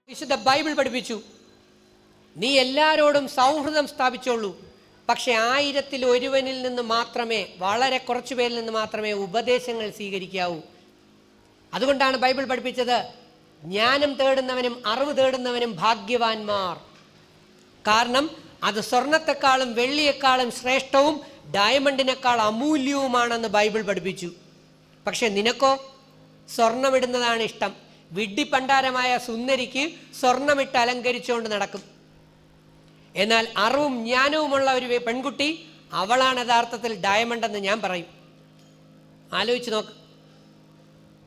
വിശുദ്ധ ബൈബിൾ പഠിപ്പിച്ചു, നീ എല്ലാവരോടും സൗഹൃദം സ്ഥാപിച്ചോളൂ, പക്ഷെ 1000-ൽ നിന്ന് മാത്രമേ, വളരെ കുറച്ചു പേരിൽ നിന്ന് മാത്രമേ ഉപദേശങ്ങൾ സ്വീകരിക്കാവൂ. അതുകൊണ്ടാണ് ബൈബിൾ പഠിപ്പിച്ചത്, ജ്ഞാനം തേടുന്നവനും അറിവ് തേടുന്നവനും ഭാഗ്യവാന്മാർ. കാരണം അത് സ്വർണത്തെക്കാളും വെള്ളിയേക്കാളും ശ്രേഷ്ഠവും ഡയമണ്ടിനേക്കാൾ അമൂല്യവുമാണെന്ന് ബൈബിൾ പഠിപ്പിച്ചു. പക്ഷെ നിനക്കോ സ്വർണമിടുന്നതാണ് ഇഷ്ടം. വിഡ്ഢിപ്പണ്ടാരമായ സുന്ദരിക്ക് സ്വർണമിട്ട് അലങ്കരിച്ചുകൊണ്ട് നടക്കും. എന്നാൽ അറിവും ജ്ഞാനവുമുള്ള ഒരു പെൺകുട്ടി, അവളാണ് യഥാർത്ഥത്തിൽ ഡയമണ്ട് എന്ന് ഞാൻ പറയും. ആലോചിച്ച് നോക്ക്.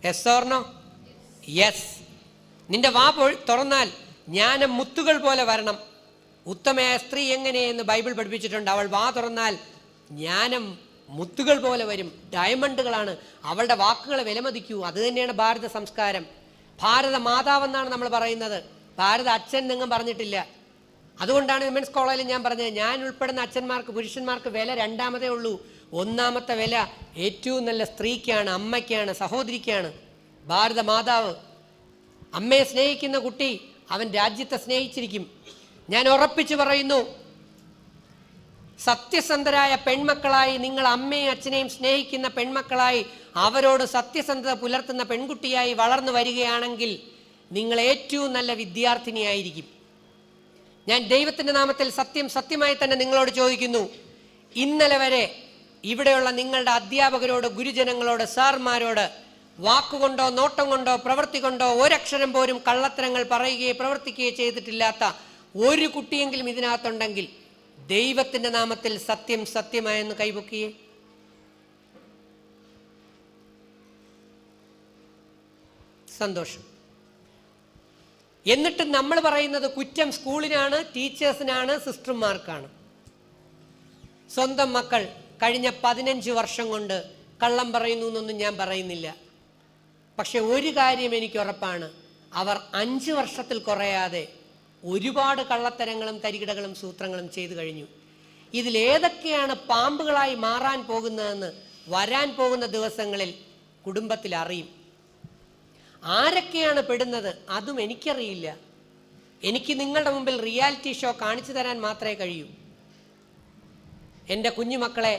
Yes or no? യെസ്. നിന്റെ വാ തുറന്നാൽ ജ്ഞാനം മുത്തുകൾ പോലെ വരണം. ഉത്തമയായ സ്ത്രീ എങ്ങനെയെന്ന് ബൈബിൾ പഠിപ്പിച്ചിട്ടുണ്ട്. അവൾ വാ തുറന്നാൽ ജ്ഞാനം മുത്തുകൾ പോലെ വരും, ഡയമണ്ടുകളാണ്. അവളുടെ വാക്കുകളെ വിലമതിക്കൂ. അത് തന്നെയാണ് ഭാരത സംസ്കാരം. ഭാരത മാതാവെന്നാണ് നമ്മൾ പറയുന്നത്, ഭാരത അച്ഛൻ നിങ്ങൾ പറഞ്ഞിട്ടില്ല. അതുകൊണ്ടാണ് വിമൻസ് കോളേജിൽ ഞാൻ പറഞ്ഞത്, ഞാൻ ഉൾപ്പെടുന്ന അച്ഛന്മാർക്ക്, പുരുഷന്മാർക്ക് വില രണ്ടാമതേ ഉള്ളൂ. ഒന്നാമത്തെ വില ഏറ്റവും നല്ല സ്ത്രീക്കാണ്, അമ്മയ്ക്കാണ്, സഹോദരിക്കാണ്. ഭാരത മാതാവ്. അമ്മയെ സ്നേഹിക്കുന്ന കുട്ടി അവൻ രാജ്യത്തെ സ്നേഹിച്ചിരിക്കും. ഞാൻ ഉറപ്പിച്ചു പറയുന്നു, സത്യസന്ധരായ പെൺമക്കളായി, നിങ്ങൾ അമ്മയും അച്ഛനെയും സ്നേഹിക്കുന്ന പെൺമക്കളായി, അവരോട് സത്യസന്ധത പുലർത്തുന്ന പെൺകുട്ടിയായി വളർന്നു വരികയാണെങ്കിൽ നിങ്ങൾ ഏറ്റവും നല്ല വിദ്യാർത്ഥിനിയായിരിക്കും. ഞാൻ ദൈവത്തിൻ്റെ നാമത്തിൽ സത്യമായി തന്നെ നിങ്ങളോട് ചോദിക്കുന്നു, ഇന്നലെ വരെ ഇവിടെയുള്ള നിങ്ങളുടെ അധ്യാപകരോട്, ഗുരുജനങ്ങളോട്, സാർമാരോട് വാക്കുകൊണ്ടോ നോട്ടം കൊണ്ടോ പ്രവൃത്തി കൊണ്ടോ ഒരക്ഷരം പോലും കള്ളത്തരങ്ങൾ പറയുകയോ പ്രവർത്തിക്കുകയോ ചെയ്തിട്ടില്ലാത്ത ഒരു കുട്ടിയെങ്കിലും ഇതിനകത്തുണ്ടെങ്കിൽ ദൈവത്തിൻ്റെ നാമത്തിൽ സത്യമായെന്ന് കൈപൊക്കിയേ. സന്തോഷം. എന്നിട്ട് നമ്മൾ പറയുന്നത് കുറ്റം സ്കൂളിനാണ്, ടീച്ചേഴ്സിനാണ്, സിസ്റ്റർമാർക്കാണ്. സ്വന്തം മക്കൾ കഴിഞ്ഞ 15 വർഷം കൊണ്ട് കള്ളം പറയുന്നു എന്നൊന്നും ഞാൻ പറയുന്നില്ല. പക്ഷെ ഒരു കാര്യം എനിക്ക് ഉറപ്പാണ്, അവർ 5 വർഷത്തിൽ കുറയാതെ ഒരുപാട് കള്ളത്തരങ്ങളും തരികിടകളും സൂത്രങ്ങളും ചെയ്തു കഴിഞ്ഞു. ഇതിലേതൊക്കെയാണ് പാമ്പുകളായി മാറാൻ പോകുന്നതെന്ന് വരാൻ പോകുന്ന ദിവസങ്ങളിൽ കുടുംബത്തിൽ അറിയും. ആരൊക്കെയാണ് പെടുന്നത് അതും എനിക്കറിയില്ല. എനിക്ക് നിങ്ങളുടെ മുമ്പിൽ റിയാലിറ്റി ഷോ കാണിച്ചു തരാൻ മാത്രമേ കഴിയൂ. എൻ്റെ കുഞ്ഞുമക്കളെ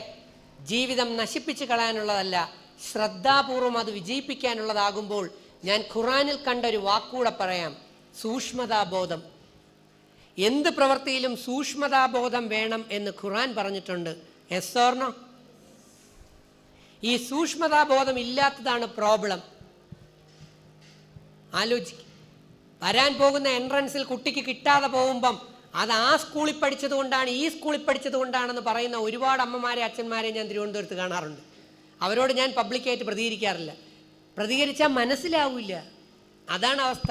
ജീവിതം നശിപ്പിച്ച് കളയാനുള്ളതല്ല, ശ്രദ്ധാപൂർവം അത് വിജയിപ്പിക്കാനുള്ളതാകുമ്പോൾ ഞാൻ ഖുറാനിൽ കണ്ട ഒരു വാക്കുകൂടെ പറയാം, സൂക്ഷ്മതാബോധം. എന്ത് പ്രവൃത്തിയിലും സൂക്ഷ്മതാബോധം വേണം എന്ന് ഖുറാൻ പറഞ്ഞിട്ടുണ്ട്. Yes or no? ഈ സൂക്ഷ്മതാബോധം ഇല്ലാത്തതാണ് പ്രോബ്ലം. ആലോചിക്കും. വരാൻ പോകുന്ന എൻട്രൻസിൽ കുട്ടിക്ക് കിട്ടാതെ പോകുമ്പം അത് ആ സ്കൂളിൽ പഠിച്ചത് കൊണ്ടാണ്, ഈ സ്കൂളിൽ പഠിച്ചത് കൊണ്ടാണെന്ന് പറയുന്ന ഒരുപാട് അമ്മമാരെ, അച്ഛന്മാരെ ഞാൻ തിരുവനന്തപുരത്ത് കാണാറുണ്ട്. അവരോട് ഞാൻ പബ്ലിക്കായിട്ട് പ്രതികരിക്കാറില്ല. പ്രതികരിച്ചാൽ മനസ്സിലാവില്ല. അതാണ് അവസ്ഥ.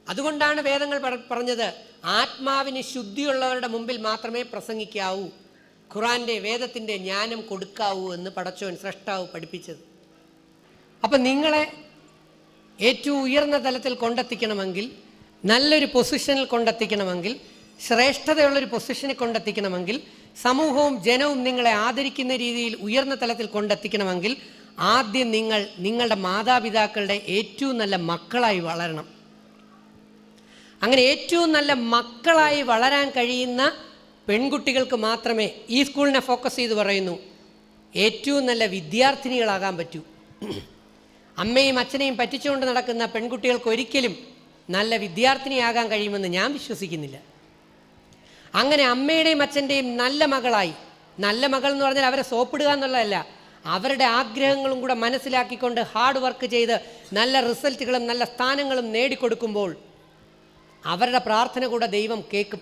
അതുകൊണ്ടാണ് വേദങ്ങൾ പറഞ്ഞത്, ആത്മാവിന് ശുദ്ധിയുള്ളവരുടെ മുമ്പിൽ മാത്രമേ പ്രസംഗിക്കാവൂ, ഖുറാൻ്റെ വേദത്തിൻ്റെ ജ്ഞാനം കൊടുക്കാവൂ എന്ന് പടച്ചോൻ സ്രഷ്ടാവ് പഠിപ്പിച്ചത്. അപ്പം നിങ്ങളെ ഏറ്റവും ഉയർന്ന തലത്തിൽ കൊണ്ടെത്തിക്കണമെങ്കിൽ, നല്ലൊരു പൊസിഷനിൽ കൊണ്ടെത്തിക്കണമെങ്കിൽ, ശ്രേഷ്ഠതയുള്ളൊരു പൊസിഷനിൽ കൊണ്ടെത്തിക്കണമെങ്കിൽ, സമൂഹവും ജനവും നിങ്ങളെ ആദരിക്കുന്ന രീതിയിൽ ഉയർന്ന തലത്തിൽ കൊണ്ടെത്തിക്കണമെങ്കിൽ ആദ്യം നിങ്ങൾ നിങ്ങളുടെ മാതാപിതാക്കളുടെ ഏറ്റവും നല്ല മക്കളായി വളരണം. അങ്ങനെ ഏറ്റവും നല്ല മക്കളായി വളരാൻ കഴിയുന്ന പെൺകുട്ടികൾക്ക് മാത്രമേ, ഈ സ്കൂളിനെ ഫോക്കസ് ചെയ്ത് പറയുന്നു, ഏറ്റവും നല്ല വിദ്യാർത്ഥിനികളാകാൻ പറ്റൂ. അമ്മയും അച്ഛനെയും പറ്റിച്ചുകൊണ്ട് നടക്കുന്ന പെൺകുട്ടികൾക്ക് ഒരിക്കലും നല്ല വിദ്യാർത്ഥിനിയാകാൻ കഴിയുമെന്ന് ഞാൻ വിശ്വസിക്കുന്നില്ല. അങ്ങനെ അമ്മയുടെയും അച്ഛൻ്റെയും നല്ല മകളായി, നല്ല മകൾ എന്ന് പറഞ്ഞാൽ അവരെ സോപ്പിടുക എന്നുള്ളതല്ല, അവരുടെ ആഗ്രഹങ്ങളും കൂടെ മനസ്സിലാക്കിക്കൊണ്ട് ഹാർഡ് വർക്ക് ചെയ്ത് നല്ല റിസൾട്ടുകളും നല്ല സ്ഥാനങ്ങളും നേടിക്കൊടുക്കുമ്പോൾ അവരുടെ പ്രാർത്ഥന കൂടെ ദൈവം കേൾക്കും.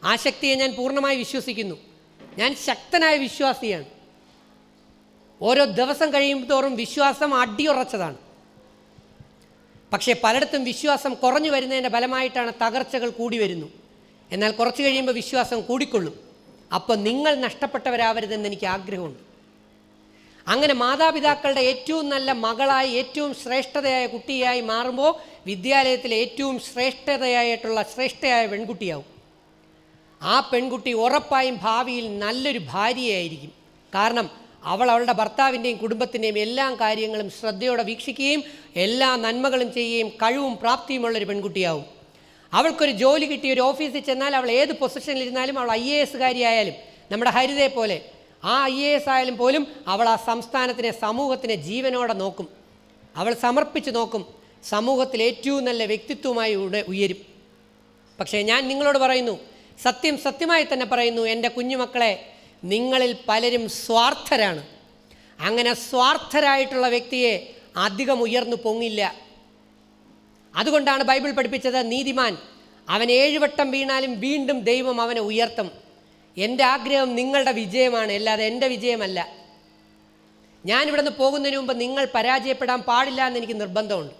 ആ ശക്തിയെ ഞാൻ പൂർണ്ണമായി വിശ്വസിക്കുന്നു. ഞാൻ ശക്തനായ വിശ്വാസിയാണ്. ഓരോ ദിവസം കഴിയുമ്പോഴും വിശ്വാസം അടിയുറച്ചതാണ്. പക്ഷേ പലയിടത്തും വിശ്വാസം കുറഞ്ഞു വരുന്നതിൻ്റെ ഫലമായിട്ടാണ് തകർച്ചകൾ കൂടി വരുന്നു. എന്നാൽ കുറച്ച് കഴിയുമ്പോൾ വിശ്വാസം കൂടിക്കൊള്ളും. അപ്പോൾ നിങ്ങൾ നഷ്ടപ്പെട്ടവരാവരുതെന്ന് എനിക്ക് ആഗ്രഹമുണ്ട്. അങ്ങനെ മാതാപിതാക്കളുടെ ഏറ്റവും നല്ല മകളായി, ഏറ്റവും ശ്രേഷ്ഠതയായ കുട്ടിയായി മാറുമ്പോൾ വിദ്യാലയത്തിലെ ഏറ്റവും ശ്രേഷ്ഠയായ പെൺകുട്ടിയാവും. ആ പെൺകുട്ടി ഉറപ്പായും ഭാവിയിൽ നല്ലൊരു ഭാര്യയായിരിക്കും. കാരണം അവളുടെ ഭർത്താവിൻ്റെയും കുടുംബത്തിൻ്റെയും എല്ലാ കാര്യങ്ങളും ശ്രദ്ധയോടെ വീക്ഷിക്കുകയും എല്ലാ നന്മകളും ചെയ്യുകയും കഴിവും പ്രാപ്തിയുമുള്ളൊരു പെൺകുട്ടിയാവും. അവൾക്കൊരു ജോലി കിട്ടി ഒരു ഓഫീസിൽ ചെന്നാൽ അവൾ ഏത് പൊസിഷനിലിരുന്നാലും, അവൾ IAS കാരിയായാലും നമ്മുടെ ഹരിതയെ പോലെ ആ IAS ആയാലും പോലും അവൾ ആ സംസ്ഥാനത്തിനെ സമൂഹത്തിനെ ജീവനോടെ നോക്കും. അവൾ സമർപ്പിച്ച് നോക്കും. സമൂഹത്തിൽ ഏറ്റവും നല്ല വ്യക്തിത്വമായി ഉയരും. പക്ഷേ ഞാൻ നിങ്ങളോട് പറയുന്നു, സത്യമായി തന്നെ പറയുന്നു, എൻ്റെ കുഞ്ഞുമക്കളെ, നിങ്ങളിൽ പലരും സ്വാർത്ഥരാണ്. അങ്ങനെ സ്വാർത്ഥരായിട്ടുള്ള വ്യക്തിയെ അധികം ഉയർന്നു പൊങ്ങില്ല. അതുകൊണ്ടാണ് ബൈബിൾ പഠിപ്പിച്ചത്, നീതിമാൻ അവൻ 7 വട്ടം വീണാലും വീണ്ടും ദൈവം അവനെ ഉയർത്തും. എൻ്റെ ആഗ്രഹം നിങ്ങളുടെ വിജയമാണ്, അല്ലാതെ എൻ്റെ വിജയമല്ല. ഞാനിവിടെ നിന്ന് പോകുന്നതിന് മുമ്പ് നിങ്ങൾ പരാജയപ്പെടാൻ പാടില്ല എന്ന് എനിക്ക് നിർബന്ധമുണ്ട്.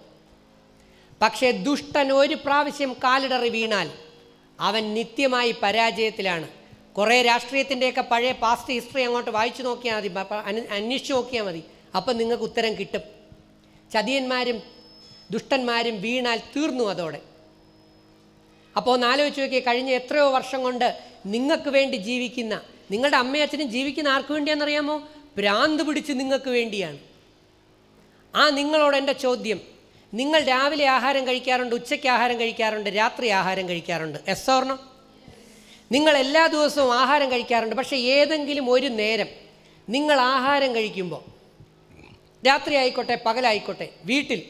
പക്ഷേ ദുഷ്ടൻ ഒരു പ്രാവശ്യം കാലിടറി വീണാൽ അവൻ നിത്യമായി പരാജയത്തിലാണ്. കുറേ രാഷ്ട്രീയത്തിൻ്റെയൊക്കെ പഴയ പാസ്റ്റ് ഹിസ്റ്ററി അങ്ങോട്ട് വായിച്ചു നോക്കിയാൽ മതി, അന്വേഷിച്ച് നോക്കിയാൽ മതി. അപ്പം നിങ്ങൾക്ക് ഉത്തരം കിട്ടും. ചതിയന്മാരും ദുഷ്ടന്മാരും വീണാൽ തീർന്നു അതോടെ. അപ്പോൾ ഒന്ന് ആലോചിച്ച് നോക്കിയേ, കഴിഞ്ഞ എത്രയോ വർഷം കൊണ്ട് നിങ്ങൾക്ക് വേണ്ടി ജീവിക്കുന്ന, നിങ്ങളുടെ അമ്മയച്ഛനും ജീവിക്കുന്ന ആർക്ക് വേണ്ടിയാണെന്നറിയാമോ? ഭ്രാന്ത് പിടിച്ച് നിങ്ങൾക്ക് വേണ്ടിയാണ്. നിങ്ങളോട് എൻ്റെ ചോദ്യം, നിങ്ങൾ രാവിലെ ആഹാരം കഴിക്കാറുണ്ട്, ഉച്ചയ്ക്ക് ആഹാരം കഴിക്കാറുണ്ട്, രാത്രി ആഹാരം കഴിക്കാറുണ്ട്, എസ് ഓർ നോ? നിങ്ങൾ എല്ലാ ദിവസവും ആഹാരം കഴിക്കാറുണ്ട്. പക്ഷേ ഏതെങ്കിലും ഒരു നേരം നിങ്ങൾ ആഹാരം കഴിക്കുമ്പോൾ, രാത്രി ആയിക്കോട്ടെ പകലായിക്കോട്ടെ, വീട്ടിൽ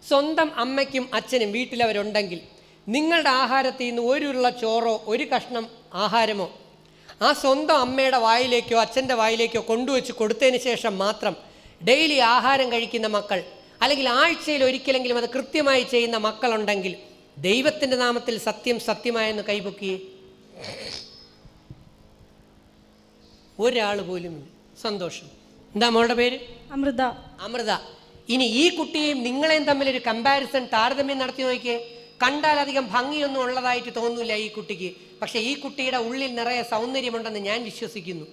സ്വന്തം അമ്മയ്ക്കും അച്ഛനും വീട്ടിലവരുണ്ടെങ്കിൽ നിങ്ങളുടെ ആഹാരത്തിൽ നിന്ന് ഒരു ഉരുള ചോറോ ഒരു കഷ്ണം ആഹാരമോ ആ സ്വന്തം അമ്മയുടെ വായിലേക്കോ അച്ഛൻ്റെ വായിലേക്കോ കൊണ്ടുവച്ച് കൊടുത്തതിന് ശേഷം മാത്രം ഡെയിലി ആഹാരം കഴിക്കുന്ന മക്കൾ, അല്ലെങ്കിൽ ആഴ്ചയിൽ ഒരിക്കലെങ്കിലും അത് കൃത്യമായി ചെയ്യുന്ന മക്കളുണ്ടെങ്കിൽ ദൈവത്തിൻ്റെ നാമത്തിൽ സത്യമായെന്ന് കൈപൊക്കിയേ. ഒരാൾ പോലും. സന്തോഷം. എന്താ മോളുടെ പേര്? അമൃത. ഇനി ഈ കുട്ടിയെയും നിങ്ങളെയും തമ്മിലൊരു കമ്പാരിസൺ, താരതമ്യം നടത്തി നോക്കിയേ. കണ്ടാൽ അധികം ഭംഗിയൊന്നും ഉള്ളതായിട്ട് തോന്നില്ല ഈ കുട്ടിക്ക്. പക്ഷേ ഈ കുട്ടിയുടെ ഉള്ളിൽ നിറയെ സൗന്ദര്യമുണ്ടെന്ന് ഞാൻ വിശ്വസിക്കുന്നു.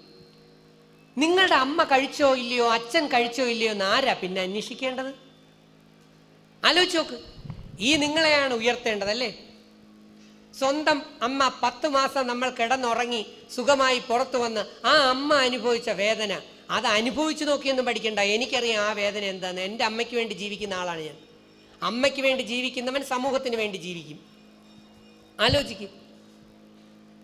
നിങ്ങളുടെ അമ്മ കഴിച്ചോ ഇല്ലയോ, അച്ഛൻ കഴിച്ചോ ഇല്ലയോ എന്ന് ആരാ പിന്നെ അന്വേഷിക്കേണ്ടത്? ആലോചിച്ച് നോക്ക്. നിങ്ങളെയാണ് ഉയർത്തേണ്ടതല്ലേ? സ്വന്തം അമ്മ 10 മാസം നമ്മൾ കിടന്നുറങ്ങി സുഖമായി പുറത്തു വന്ന് ആ അമ്മ അനുഭവിച്ച വേദന, അത് അനുഭവിച്ചു നോക്കിയൊന്നും പഠിക്കണ്ട. എനിക്കറിയാം ആ വേദന എന്താണെന്ന്. എൻ്റെ അമ്മയ്ക്ക് വേണ്ടി ജീവിക്കുന്ന ആളാണ് ഞാൻ. അമ്മയ്ക്ക് വേണ്ടി ജീവിക്കുന്നവൻ സമൂഹത്തിന് വേണ്ടി ജീവിക്കും. ആലോചിക്കും.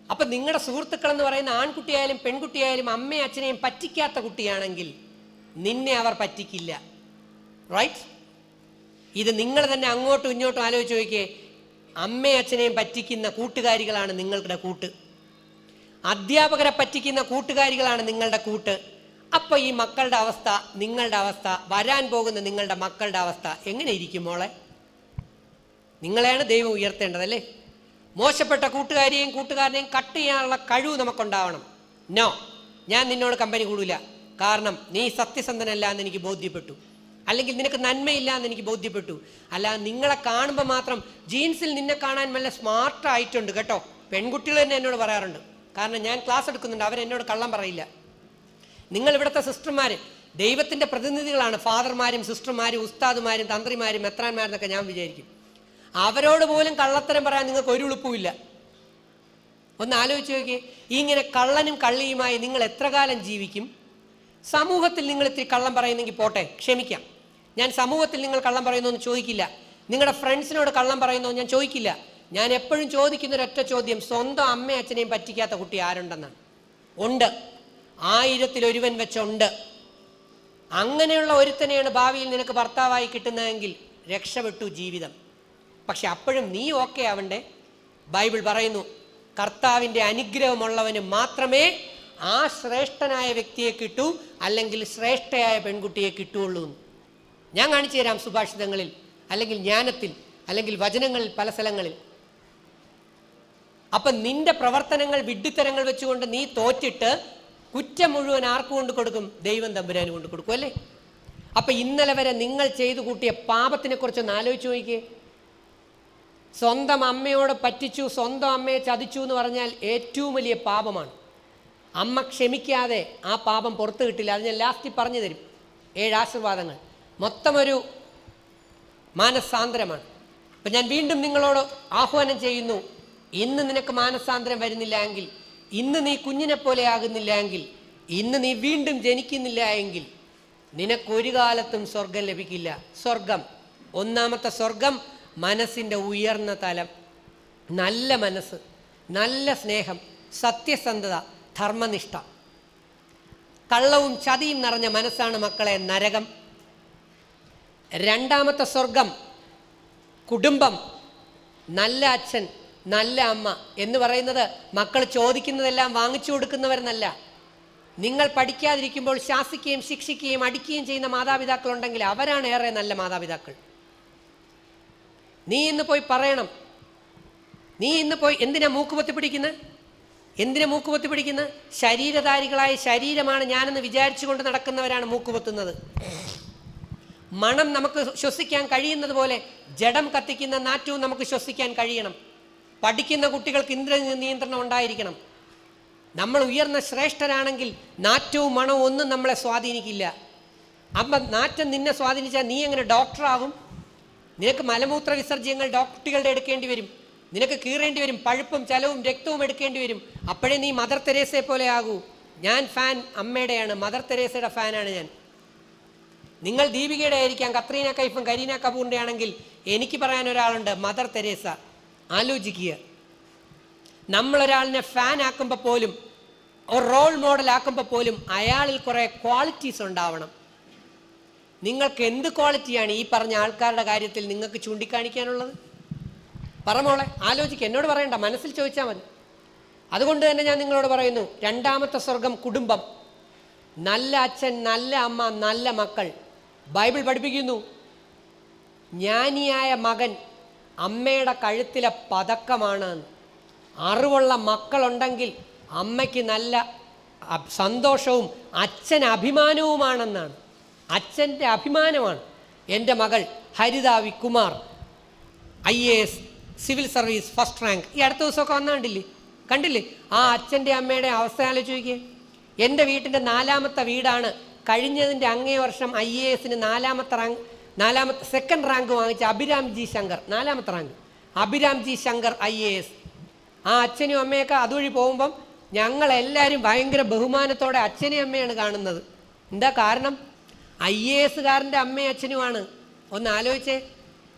അപ്പം നിങ്ങളുടെ സുഹൃത്തുക്കളെന്ന് പറയുന്ന ആൺകുട്ടിയായാലും പെൺകുട്ടിയായാലും അമ്മയും അച്ഛനെയും പറ്റിക്കാത്ത കുട്ടിയാണെങ്കിൽ നിന്നെ അവർ പറ്റിക്കില്ല. റൈറ്റ്? ഇത് നിങ്ങൾ തന്നെ അങ്ങോട്ടും ഇങ്ങോട്ടും ആലോചിച്ച് നോക്കിയേ. അമ്മയും അച്ഛനെയും പറ്റിക്കുന്ന കൂട്ടുകാരികളാണ് നിങ്ങളുടെ കൂട്ട്. അധ്യാപകരെ പറ്റിക്കുന്ന കൂട്ടുകാരികളാണ് നിങ്ങളുടെ കൂട്ട്. അപ്പോൾ ഈ മക്കളുടെ അവസ്ഥ, നിങ്ങളുടെ അവസ്ഥ, വരാൻ പോകുന്ന നിങ്ങളുടെ മക്കളുടെ അവസ്ഥ എങ്ങനെ ഇരിക്കും മോളെ? നിങ്ങളെയാണ് ദൈവം ഉയർത്തേണ്ടതല്ലേ? മോശപ്പെട്ട കൂട്ടുകാരിയെയും കൂട്ടുകാരനെയും കട്ട് ചെയ്യാനുള്ള കഴിവ് നമുക്കുണ്ടാവണം. നോ, ഞാൻ നിന്നോട് കമ്പനി കൂടില്ല, കാരണം നീ സത്യസന്ധനല്ല എന്ന് എനിക്ക് ബോധ്യപ്പെട്ടു, അല്ലെങ്കിൽ നിനക്ക് നന്മയില്ല എന്ന് എനിക്ക് ബോധ്യപ്പെട്ടു. അല്ലാതെ നിങ്ങളെ കാണുമ്പോൾ മാത്രം ജീൻസിൽ നിന്നെ കാണാൻ നല്ല സ്മാർട്ടായിട്ടുണ്ട് കേട്ടോ. പെൺകുട്ടികൾ തന്നെ എന്നോട് പറയാറുണ്ട്. കാരണം ഞാൻ ക്ലാസ് എടുക്കുന്നുണ്ട്, അവരെന്നോട് കള്ളം പറയില്ല. നിങ്ങൾ ഇവിടുത്തെ സിസ്റ്റർമാർ ദൈവത്തിൻ്റെ പ്രതിനിധികളാണ്. ഫാദർമാരും സിസ്റ്റർമാരും ഉസ്താദുമാരും തന്ത്രിമാരും മെത്രാന്മാരെന്നൊക്കെ ഞാൻ വിചാരിക്കും. അവരോട് പോലും കള്ളത്തരം പറയാൻ നിങ്ങൾക്ക് ഒരു എളുപ്പമില്ല. ഒന്ന് ആലോചിച്ച് നോക്കിയേ. ഇങ്ങനെ കള്ളനും കള്ളിയുമായി നിങ്ങൾ എത്ര കാലം ജീവിക്കും? സമൂഹത്തിൽ നിങ്ങൾ ഇത്തിരി കള്ളം പറയുന്നെങ്കിൽ പോട്ടെ, ക്ഷമിക്കാം. ഞാൻ സമൂഹത്തിൽ നിങ്ങൾ കള്ളം പറയുന്നതെന്ന് ചോദിക്കില്ല. നിങ്ങളുടെ ഫ്രണ്ട്സിനോട് കള്ളം പറയുന്നോ ഞാൻ ചോദിക്കില്ല. ഞാൻ എപ്പോഴും ചോദിക്കുന്നൊരൊറ്റ ചോദ്യം, സ്വന്തം അമ്മയും അച്ഛനെയും പറ്റിക്കാത്ത കുട്ടി ആരുണ്ടെന്നാണ്. ഉണ്ട്, 1000-ൽ 1 വെച്ചുണ്ട്. അങ്ങനെയുള്ള ഒരുത്തനെയാണ് ഭാവിയിൽ നിനക്ക് ഭർത്താവായി കിട്ടുന്നതെങ്കിൽ രക്ഷപ്പെട്ടു ജീവിതം. പക്ഷെ അപ്പോഴും നീ ഓക്കെ ആവണ്ടേ? ബൈബിൾ പറയുന്നു, കർത്താവിൻ്റെ അനുഗ്രഹമുള്ളവന് മാത്രമേ ആ ശ്രേഷ്ഠനായ വ്യക്തിയെ കിട്ടൂ, അല്ലെങ്കിൽ ശ്രേഷ്ഠയായ പെൺകുട്ടിയെ കിട്ടുകയുള്ളൂ. ഞാൻ കാണിച്ചു തരാം സുഭാഷിതങ്ങളിൽ, അല്ലെങ്കിൽ ജ്ഞാനത്തിൽ, അല്ലെങ്കിൽ വചനങ്ങളിൽ, പല സ്ഥലങ്ങളിൽ. അപ്പം നിന്റെ പ്രവർത്തനങ്ങൾ വിഡ്ഢിത്തരങ്ങൾ വെച്ചുകൊണ്ട് നീ തോറ്റിട്ട് കുറ്റം മുഴുവൻ ആർക്ക് കൊണ്ട് കൊടുക്കും? ദൈവം തമ്പുരാന് കൊണ്ട് കൊടുക്കും അല്ലേ? അപ്പം ഇന്നലെ വരെ നിങ്ങൾ ചെയ്തു കൂട്ടിയ പാപത്തിനെ കുറിച്ചൊന്ന് ആലോചിച്ച് നോക്കിയേ. സ്വന്തം അമ്മയോട് പറ്റിച്ചു, സ്വന്തം അമ്മയെ ചതിച്ചു എന്ന് പറഞ്ഞാൽ ഏറ്റവും വലിയ പാപമാണ്. അമ്മ ക്ഷമിക്കാതെ ആ പാപം പുറത്തു കിട്ടില്ല. അത് ഞാൻ ലാസ്റ്റ് പറഞ്ഞു തരും. 7 ആശീർവാദങ്ങൾ. മൊത്തമൊരു മാനസാന്തരമാണ്. അപ്പം ഞാൻ വീണ്ടും നിങ്ങളോട് ആഹ്വാനം ചെയ്യുന്നു, ഇന്ന് നിനക്ക് മാനസാന്തരം വരുന്നില്ല എങ്കിൽ, ഇന്ന് നീ കുഞ്ഞിനെ പോലെ ആകുന്നില്ല എങ്കിൽ, ഇന്ന് നീ വീണ്ടും ജനിക്കുന്നില്ല എങ്കിൽ നിനക്കൊരു കാലത്തും സ്വർഗം ലഭിക്കില്ല. സ്വർഗം, ഒന്നാമത്തെ സ്വർഗം മനസ്സിൻ്റെ ഉയർന്ന തലം, നല്ല മനസ്സ്, നല്ല സ്നേഹം, സത്യസന്ധത, ധർമ്മനിഷ്ഠ. കള്ളവും ചതിയും നിറഞ്ഞ മനസ്സാണ് മക്കളെ നരകം. രണ്ടാമത്തെ സ്വർഗം കുടുംബം, നല്ല അച്ഛൻ, നല്ല അമ്മ എന്ന് പറയുന്നത് മക്കൾ ചോദിക്കുന്നതെല്ലാം വാങ്ങിച്ചു കൊടുക്കുന്നവരെന്നല്ല. നിങ്ങൾ പഠിക്കാതിരിക്കുമ്പോൾ ശാസിക്കുകയും ശിക്ഷിക്കുകയും അടിക്കുകയും ചെയ്യുന്ന മാതാപിതാക്കളുണ്ടെങ്കിൽ അവരാണ് ഏറെ നല്ല മാതാപിതാക്കൾ. നീ ഇന്ന് പോയി പറയണം, നീ ഇന്ന് പോയി എന്തിനാ മൂക്കുപൊത്തി പിടിക്കുന്നത്? എന്തിനാ മൂക്കുപൊത്തി പിടിക്കുന്നത്? ശരീരധാരികളായ ശരീരമാണ് ഞാനെന്ന് വിചാരിച്ചുകൊണ്ട് നടക്കുന്നവരാണ് മൂക്കുപൊത്തുന്നത്. മണം നമുക്ക് ശ്വസിക്കാൻ കഴിയുന്നത് പോലെ ജഡം കത്തിക്കുന്ന നാറ്റവും നമുക്ക് ശ്വസിക്കാൻ കഴിയണം. പഠിക്കുന്ന കുട്ടികൾക്ക് ഇന്ദ്രിയ നിയന്ത്രണം ഉണ്ടായിരിക്കണം. നമ്മൾ ഉയർന്ന ശ്രേഷ്ഠരാണെങ്കിൽ നാറ്റവും മണവും ഒന്നും നമ്മളെ സ്വാധീനിക്കില്ല. അപ്പം നാറ്റം നിന്നെ സ്വാധീനിച്ചാൽ നീ എങ്ങനെ ഡോക്ടറാകും? നിനക്ക് മലമൂത്ര വിസർജ്യങ്ങൾ കുട്ടികളുടെ എടുക്കേണ്ടി വരും, നിനക്ക് കീറേണ്ടി വരും, പഴുപ്പും ചലവും രക്തവും എടുക്കേണ്ടി വരും. അപ്പോഴേ നീ മദർ തെരേസയെ പോലെ ആകൂ. ഞാൻ ഫാൻ അമ്മയുടെയാണ്, മദർ തെരേസയുടെ ഫാനാണ് ഞാൻ. നിങ്ങൾ ദീപികയുടെ ആയിരിക്കാം, കത്രീന കൈഫും കരീന കപൂറിൻ്റെ ആണെങ്കിൽ എനിക്ക് പറയാൻ ഒരാളുണ്ട്, മദർ തെരേസ. ആലോചിക്കുക, നമ്മളൊരാളിനെ ഫാൻ ആക്കുമ്പോൾ പോലും, ഒരു റോൾ മോഡൽ ആക്കുമ്പോൾ പോലും അയാളിൽ കുറേ ക്വാളിറ്റീസ് ഉണ്ടാവണം. നിങ്ങൾക്ക് എന്ത് ക്വാളിറ്റിയാണ് ഈ പറഞ്ഞ ആൾക്കാരുടെ കാര്യത്തിൽ നിങ്ങൾക്ക് ചൂണ്ടിക്കാണിക്കാനുള്ളത്? പറ മോളെ, ആലോചിക്കുക, എന്നോട് പറയണ്ട, മനസ്സിൽ ചോദിച്ചാൽ മതി. അതുകൊണ്ട് തന്നെ ഞാൻ നിങ്ങളോട് പറയുന്നു, രണ്ടാമത്തെ സ്വർഗം കുടുംബം, നല്ല അച്ഛൻ, നല്ല അമ്മ, നല്ല മക്കൾ. ബൈബിൾ പഠിപ്പിക്കുന്നു, ജ്ഞാനിയായ മകൻ അമ്മയുടെ കഴുത്തിലെ പതക്കമാണ്. അറിവുള്ള മക്കളുണ്ടെങ്കിൽ അമ്മയ്ക്ക് നല്ല സന്തോഷവും അച്ഛന് അഭിമാനവുമാണെന്നാണ്. അച്ഛൻ്റെ അഭിമാനമാണ്. എൻ്റെ മകൾ Haritha V Kumar IAS civil service first rank, ഈ അടുത്ത ദിവസമൊക്കെ വന്നാണ്ടില്ലേ, കണ്ടില്ലേ? ആ അച്ഛൻ്റെ അമ്മയുടെ അവസ്ഥ ആലോചിക്കുക. എൻ്റെ വീട്ടിൻ്റെ 4ാമത്തെ വീടാണ്. കഴിഞ്ഞതിൻ്റെ അങ്ങേ വർഷം IASന് 4ാമത്തെ സെക്കൻഡ് റാങ്ക് വാങ്ങിച്ച അഭിരാം ജി ശങ്കർ, 4ാമത്തെ rank Abhiram G Shankar IAS. ആ അച്ഛനും അമ്മയൊക്കെ അതുവഴി പോകുമ്പം ഞങ്ങളെല്ലാവരും ഭയങ്കര ബഹുമാനത്തോടെ അച്ഛനെയും അമ്മയാണ് കാണുന്നത്. എന്താ കാരണം? IASകാരൻ്റെ അമ്മയും അച്ഛനുമാണ്. ഒന്ന് ആലോചിച്ചേ.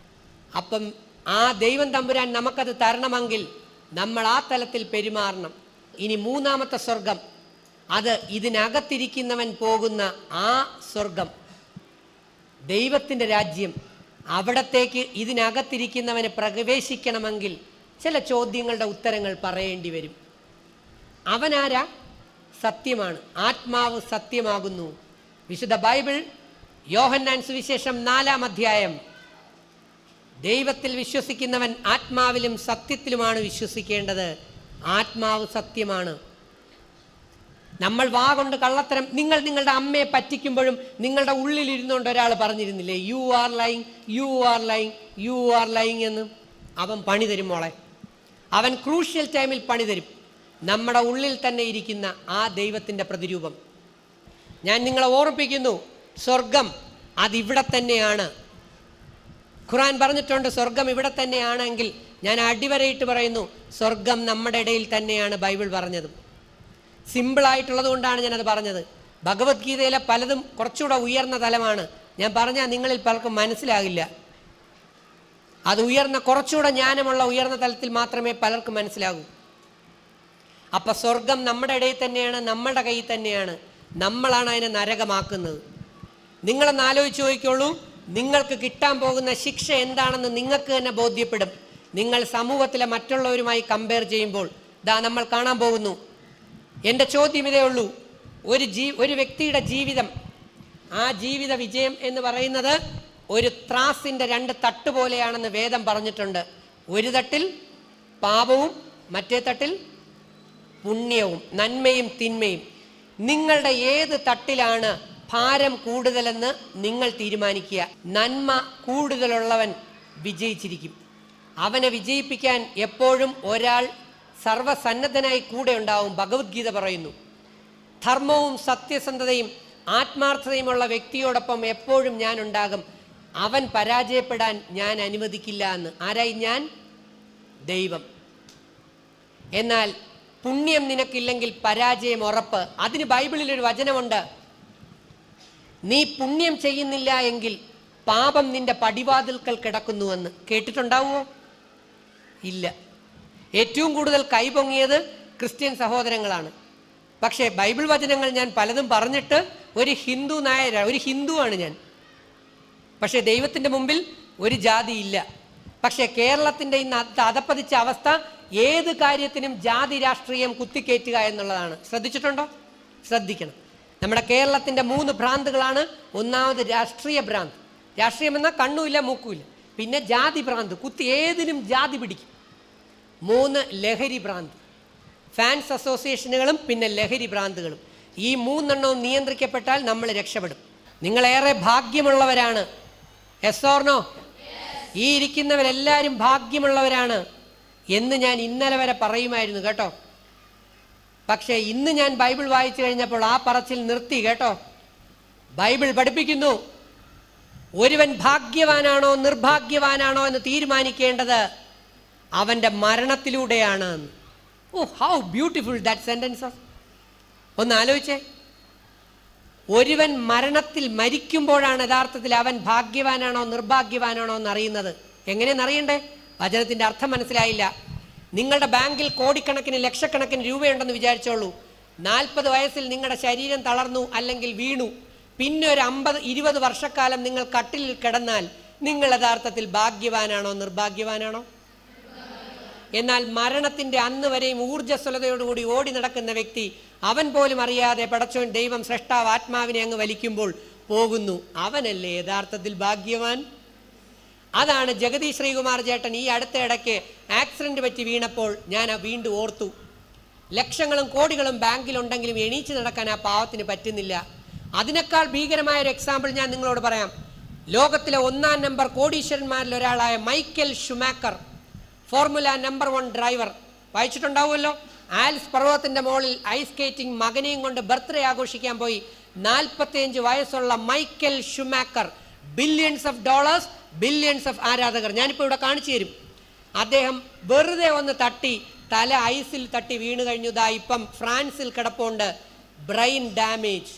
അപ്പം ആ ദൈവം തമ്പുരാൻ നമുക്കത് തരണമെങ്കിൽ നമ്മൾ ആ തലത്തിൽ പെരുമാറണം. ഇനി മൂന്നാമത്തെ സ്വർഗം, അത് ഇതിനകത്തിരിക്കുന്നവൻ പോകുന്ന ആ സ്വർഗം, ദൈവത്തിൻ്റെ രാജ്യം. അവിടത്തേക്ക് ഇതിനകത്തിരിക്കുന്നവന് പ്രവേശിക്കണമെങ്കിൽ ചില ചോദ്യങ്ങളുടെ ഉത്തരങ്ങൾ പറയേണ്ടി വരും. അവനാരാ? സത്യമാണ്. ആത്മാവ് സത്യമാകുന്നു. വിശുദ്ധ ബൈബിൾ യോഹന്നാൻ സുവിശേഷം 4-ാം അധ്യായം, ദൈവത്തിൽ വിശ്വസിക്കുന്നവൻ ആത്മാവിലും സത്യത്തിലുമാണ് വിശ്വസിക്കേണ്ടത്. ആത്മാവ് സത്യമാണ്. നമ്മൾ വാ കൊണ്ട് കള്ളത്തരം, നിങ്ങൾ നിങ്ങളുടെ അമ്മയെ പറ്റിക്കുമ്പോഴും നിങ്ങളുടെ ഉള്ളിലിരുന്നുകൊണ്ട് ഒരാൾ പറഞ്ഞിരുന്നില്ലേ, you are lying, you are lying, you are lying എന്ന്. അവൻ പണി തരും മോളെ, അവൻ ക്രൂഷ്യൽ ടൈമിൽ പണി തരും. നമ്മുടെ ഉള്ളിൽ തന്നെ ഇരിക്കുന്ന ആ ദൈവത്തിൻ്റെ പ്രതിരൂപം. ഞാൻ നിങ്ങളെ ഓർമ്മിപ്പിക്കുന്നു, സ്വർഗം അതിവിടെ തന്നെയാണ്. ഖുർആൻ പറഞ്ഞിട്ടുണ്ട് സ്വർഗം ഇവിടെ തന്നെയാണെങ്കിൽ ഞാൻ അടിവരയിട്ട് പറയുന്നു, സ്വർഗം നമ്മുടെ ഇടയിൽ തന്നെയാണ് ബൈബിൾ പറഞ്ഞതും. സിമ്പിളായിട്ടുള്ളത് കൊണ്ടാണ് ഞാനത് പറഞ്ഞത്. ഭഗവത്ഗീതയിലെ പലതും കുറച്ചുകൂടെ ഉയർന്ന തലമാണ്. ഞാൻ പറഞ്ഞാൽ നിങ്ങളിൽ പലർക്കും മനസ്സിലാകില്ല. അത് കുറച്ചുകൂടെ ജ്ഞാനമുള്ള ഉയർന്ന തലത്തിൽ മാത്രമേ പലർക്കും മനസ്സിലാകൂ. അപ്പം സ്വർഗം നമ്മുടെ ഇടയിൽ തന്നെയാണ്, നമ്മുടെ കയ്യിൽ തന്നെയാണ്. നമ്മളാണ് അതിനെ നരകമാക്കുന്നത്. നിങ്ങളൊന്ന് ആലോചിച്ച് നോക്കിക്കോളൂ, നിങ്ങൾക്ക് കിട്ടാൻ പോകുന്ന ശിക്ഷ എന്താണെന്ന് നിങ്ങൾക്ക് തന്നെ ബോധ്യപ്പെടും. നിങ്ങൾ സമൂഹത്തിലെ മറ്റുള്ളവരുമായി കമ്പയർ ചെയ്യുമ്പോൾ നമ്മൾ കാണാൻ പോകുന്നു. എൻ്റെ ചോദ്യം ഇതേ ഉള്ളൂ, ഒരു വ്യക്തിയുടെ ജീവിതം, ആ ജീവിത വിജയം എന്ന് പറയുന്നത് ഒരു ത്രാസിൻ്റെ 2 തട്ട് പോലെയാണെന്ന് വേദം പറഞ്ഞിട്ടുണ്ട്. ഒരു തട്ടിൽ പാപവും മറ്റേ തട്ടിൽ പുണ്യവും, നന്മയും തിന്മയും. നിങ്ങളുടെ ഏത് തട്ടിലാണ് ഭാരം കൂടുതലെന്ന് നിങ്ങൾ തീരുമാനിക്കുക. നന്മ കൂടുതലുള്ളവൻ വിജയിച്ചിരിക്കും. അവനെ വിജയിപ്പിക്കാൻ എപ്പോഴും ഒരാൾ സർവസന്നദ്ധനായി കൂടെ ഉണ്ടാവും. ഭഗവത്ഗീത പറയുന്നു, ധർമ്മവും സത്യസന്ധതയും ആത്മാർത്ഥതയുമുള്ള വ്യക്തിയോടൊപ്പം എപ്പോഴും ഞാൻ ഉണ്ടാകും. അവൻ പരാജയപ്പെടാൻ ഞാൻ അനുവദിക്കില്ല എന്ന്. ആരായി? ഞാൻ, ദൈവം. എന്നാൽ പുണ്യം നിനക്കില്ലെങ്കിൽ പരാജയം ഉറപ്പ്. അതിന് ബൈബിളിലൊരു വചനമുണ്ട്, നീ പുണ്യം ചെയ്യുന്നില്ല എങ്കിൽ പാപം നിന്റെ പടിവാതിൽക്കൽ കിടക്കുന്നുവെന്ന്. കേട്ടിട്ടുണ്ടാവുമോ? ഇല്ല. ഏറ്റവും കൂടുതൽ കൈപൊങ്ങിയത് ക്രിസ്ത്യൻ സഹോദരങ്ങളാണ്. പക്ഷേ ബൈബിൾ വചനങ്ങൾ ഞാൻ പലതും പറഞ്ഞിട്ട് ഒരു ഹിന്ദുവാണ് ഞാൻ. പക്ഷേ ദൈവത്തിൻ്റെ മുമ്പിൽ ഒരു ജാതി ഇല്ല. പക്ഷേ കേരളത്തിൻ്റെ ഇന്ന് അതപ്പതിച്ച അവസ്ഥ ഏത് കാര്യത്തിനും ജാതി രാഷ്ട്രീയം കുത്തിക്കയറ്റുക എന്നുള്ളതാണ്. ശ്രദ്ധിച്ചിട്ടുണ്ടോ? ശ്രദ്ധിക്കണം. നമ്മുടെ കേരളത്തിൻ്റെ 3 ഭ്രാന്തുകളാണ്. ഒന്നാമത് രാഷ്ട്രീയ ഭ്രാന്ത്. രാഷ്ട്രീയം എന്നാൽ കണ്ണുമില്ല മൂക്കുമില്ല. പിന്നെ ജാതി ഭ്രാന്ത്, കുത്തി ഏതിനും ജാതി പിടിക്കും. 3 ലഹരി ഭ്രാന്ത്, ഫാൻസ് അസോസിയേഷനുകളും പിന്നെ ലഹരി ഭ്രാന്തുകളും. ഈ 3 എണ്ണവും നിയന്ത്രിക്കപ്പെട്ടാൽ നമ്മൾ രക്ഷപ്പെടും. നിങ്ങളേറെ ഭാഗ്യമുള്ളവരാണ്. Yes or no? ഈ ഇരിക്കുന്നവരെല്ലാവരും ഭാഗ്യമുള്ളവരാണ് എന്ന് ഞാൻ ഇന്നലെ വരെ പറയുമായിരുന്നു കേട്ടോ. പക്ഷേ ഇന്ന് ഞാൻ ബൈബിൾ വായിച്ചു കഴിഞ്ഞപ്പോൾ ആ പറച്ചിൽ നിർത്തി കേട്ടോ. ബൈബിൾ പഠിപ്പിക്കുന്നു, ഒരുവൻ ഭാഗ്യവാനാണോ നിർഭാഗ്യവാനാണോ എന്ന് തീരുമാനിക്കേണ്ടത് അവൻ്റെ മരണത്തിലൂടെയാണ്. ഓ, ഹൗ ബ്യൂട്ടിഫുൾ ദാറ്റ് സെൻറ്റൻസ്. ഒന്ന് ആലോചിച്ചേ. ഒരുവൻ മരണത്തിൽ മരിക്കുമ്പോഴാണ് യഥാർത്ഥത്തിൽ അവൻ ഭാഗ്യവാനാണോ നിർഭാഗ്യവാനാണോ എന്ന് അറിയുന്നത്. എങ്ങനെയെന്ന് അറിയണ്ടേ? വചനത്തിൻ്റെ അർത്ഥം മനസ്സിലായില്ല. നിങ്ങളുടെ ബാങ്കിൽ കോടിക്കണക്കിന് ലക്ഷക്കണക്കിന് രൂപയുണ്ടെന്ന് വിചാരിച്ചോളൂ. 40 വയസ്സിൽ നിങ്ങളുടെ ശരീരം തളർന്നു അല്ലെങ്കിൽ വീണു. പിന്നെ ഒരു 50-20 വർഷക്കാലം നിങ്ങൾ കട്ടിലിൽ കിടന്നാൽ നിങ്ങൾ യഥാർത്ഥത്തിൽ ഭാഗ്യവാനാണോ നിർഭാഗ്യവാനാണോ? എന്നാൽ മരണത്തിൻ്റെ അന്ന് വരെയും ഊർജ്ജസ്വലതയോടുകൂടി ഓടി നടക്കുന്ന വ്യക്തി, അവൻ പോലും അറിയാതെ പടച്ചോൻ ദൈവം സൃഷ്ടാവ് ആത്മാവിനെ അങ്ങ് വലിക്കുമ്പോൾ പോകുന്നു, അവനല്ലേ യഥാർത്ഥത്തിൽ ഭാഗ്യവാൻ? അതാണ് ജഗദീഷ് ശ്രീകുമാർ ചേട്ടൻ ഈ അടുത്ത ഇടയ്ക്ക് ആക്സിഡന്റ് പറ്റി വീണപ്പോൾ ഞാൻ വീണ്ടും ഓർത്തു. ലക്ഷങ്ങളും കോടികളും ബാങ്കിലുണ്ടെങ്കിലും എണീച്ച് നടക്കാൻ ആ പാവത്തിന് പറ്റുന്നില്ല. അതിനേക്കാൾ ഭീകരമായൊരു എക്സാമ്പിൾ ഞാൻ നിങ്ങളോട് പറയാം. ലോകത്തിലെ 1-ാം നമ്പർ കോടീശ്വരന്മാരിൽ ഒരാളായ Michael Schumacher, formula number 1 driver, വായിച്ചിട്ടുണ്ടാവുമല്ലോ. ആൽസ് പർവ്വതത്തിൻ്റെ മുകളിൽ ഐസ് സ്കേറ്റിംഗ് മകനെയും കൊണ്ട് ബർത്ത്ഡേ ആഘോഷിക്കാൻ പോയി. 45 വയസ്സുള്ള Michael Schumacher, billions of dollars, billions of ആരാധകർ. ഞാനിപ്പോൾ ഇവിടെ കാണിച്ചു തരും. അദ്ദേഹം വെറുതെ ഒന്ന് തട്ടി, തല ഐസിൽ തട്ടി വീണ് കഴിഞ്ഞു. ഇപ്പം ഫ്രാൻസിൽ കിടപ്പുണ്ട്, ബ്രെയിൻ ഡാമേജ്.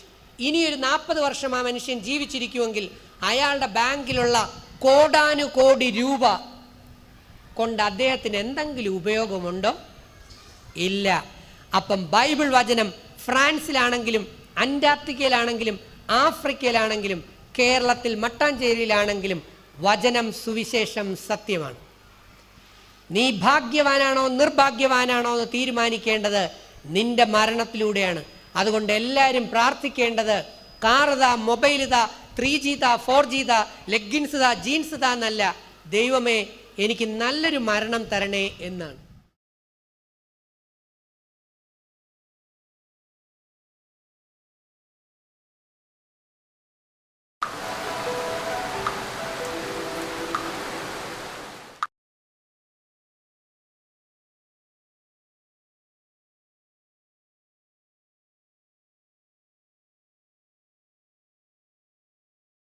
ഇനിയൊരു 40 വർഷം ആ മനുഷ്യൻ ജീവിച്ചിരിക്കുമെങ്കിൽ അയാളുടെ ബാങ്കിലുള്ള കോടാനുകോടി രൂപ കൊണ്ട് അദ്ദേഹത്തിന് എന്തെങ്കിലും ഉപയോഗമുണ്ടോ? ഇല്ല. അപ്പം ബൈബിൾ വചനം ഫ്രാൻസിലാണെങ്കിലും അന്റാർട്ടിക്കയിലാണെങ്കിലും ആഫ്രിക്കയിലാണെങ്കിലും കേരളത്തിൽ മട്ടാഞ്ചേരിയിലാണെങ്കിലും വചനം സുവിശേഷം സത്യമാണ്. നീ ഭാഗ്യവാനാണോ നിർഭാഗ്യവാനാണോ എന്ന് തീരുമാനിക്കേണ്ടത് നിന്റെ മരണത്തിലൂടെയാണ്. അതുകൊണ്ട് എല്ലാവരും പ്രാർത്ഥിക്കേണ്ടത് കാറിതാ, മൊബൈലിതാ, 3G താ, 4G താ, ലെഗിൻസ് താ, ജീൻസ് താ എന്നല്ല, ദൈവമേ എനിക്ക് നല്ലൊരു മരണം തരണേ എന്നാണ്.